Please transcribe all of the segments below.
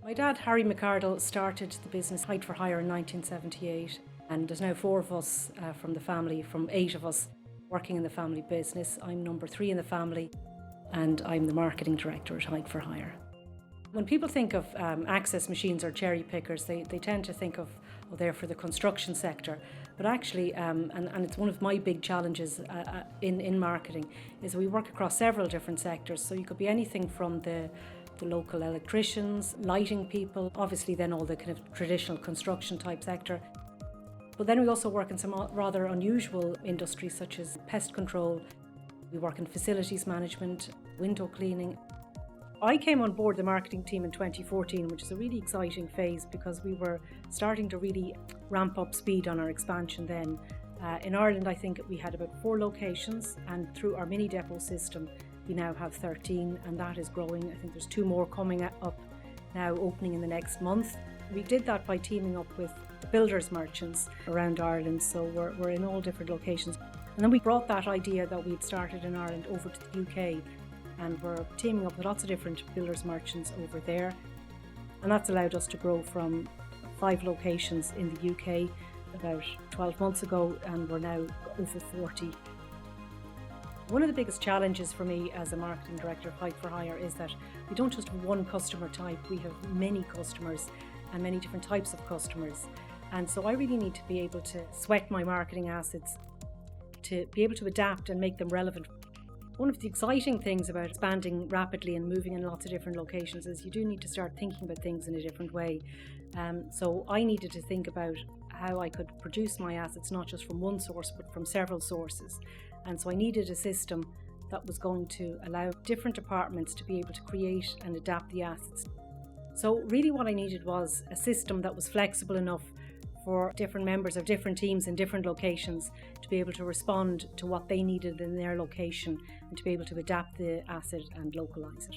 My dad, Harry McArdle, started the business Hide for Hire in 1978, and there's now four of us from the family, from eight of us working in the family business. I'm number three in the family, and I'm the marketing director at Hide for Hire. When people think of access machines or cherry pickers, they tend to think of, oh, they're for the construction sector. But actually, and it's one of my big challenges in marketing, is we work across several different sectors. So you could be anything from the local electricians, lighting people, obviously then all the kind of traditional construction type sector. But then we also work in some rather unusual industries such as pest control. We work in facilities management, window cleaning. I came on board the marketing team in 2014, which is a really exciting phase because we were starting to really ramp up speed on our expansion then. In Ireland, I think we had about 4 locations, and through our mini depot system, we now have 13, and that is growing. I think there's 2 more coming up now, opening in the next month. We did that by teaming up with the builders merchants around Ireland, so we're in all different locations. And then we brought that idea that we'd started in Ireland over to the UK, and we're teaming up with lots of different builders merchants over there. And that's allowed us to grow from 5 locations in the UK about 12 months ago, and we're now over 40. One of the biggest challenges for me as a marketing director of Hide for Hire is that we don't just have one customer type, we have many customers and many different types of customers. And so I really need to be able to sweat my marketing assets to be able to adapt and make them relevant. One of the exciting things about expanding rapidly and moving in lots of different locations is you do need to start thinking about things in a different way. So I needed to think about how I could produce my assets not just from one source but from several sources. And so I needed a system that was going to allow different departments to be able to create and adapt the assets. So really what I needed was a system that was flexible enough for different members of different teams in different locations to be able to respond to what they needed in their location and to be able to adapt the asset and localise it.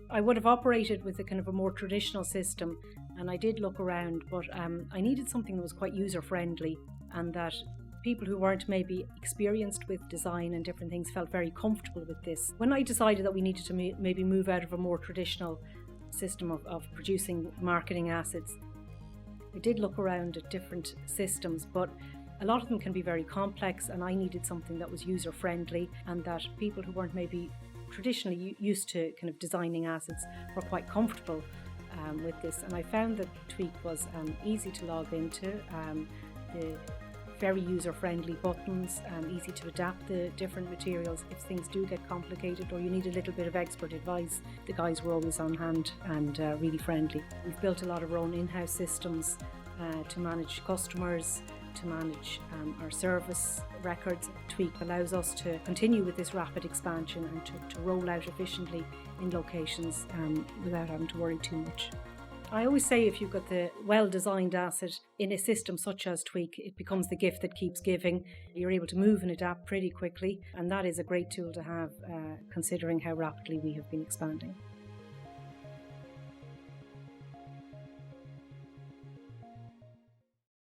I would have operated with a kind of a more traditional system, and I did look around, but I needed something that was quite user-friendly and that people who weren't maybe experienced with design and different things felt very comfortable with this. When I decided that we needed to maybe move out of a more traditional system of producing marketing assets, I did look around at different systems, but a lot of them can be very complex, and I needed something that was user-friendly and that people who weren't maybe traditionally used to kind of designing assets were quite comfortable with this. And I found that Tweak was easy to log into, the very user-friendly buttons, easy to adapt the different materials. If things do get complicated or you need a little bit of expert advice, the guys were always on hand and really friendly. We've built a lot of our own in-house systems to manage customers, to manage our service records. Tweak allows us to continue with this rapid expansion and to roll out efficiently in locations without having to worry too much. I always say if you've got the well-designed asset in a system such as Tweak, it becomes the gift that keeps giving. You're able to move and adapt pretty quickly, and that is a great tool to have considering how rapidly we have been expanding.